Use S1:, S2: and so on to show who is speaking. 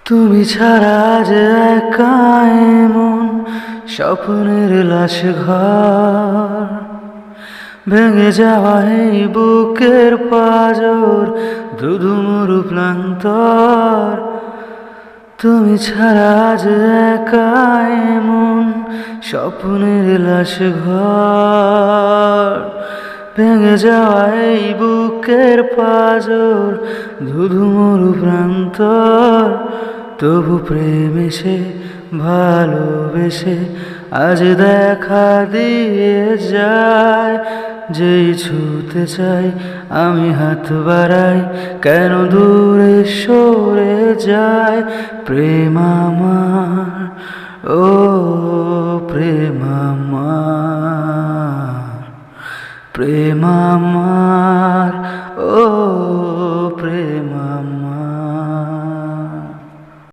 S1: তুমি ছাড়া যে একা এমন স্বপ্নের লাশ ঘর, ভেঙে যাওয়া এই বুকের পাঁজর, ধুধুমরু প্রান্তর। তুমি ছাড়া যে একা এমন স্বপ্নের লাশ ঘর, ভেঙে যাওয়া এই বুকের পাঁজর, ধুধুমরু প্রান্তর। তবু প্রেম এসে ভালোবেসে আজ দেখা দিয়ে যায়। যেই ছুতে চাই আমি হাত বাড়াই, কেন দূরে সরে যায়। প্রেম আমার, ও প্রেম আমার, প্রেম আমার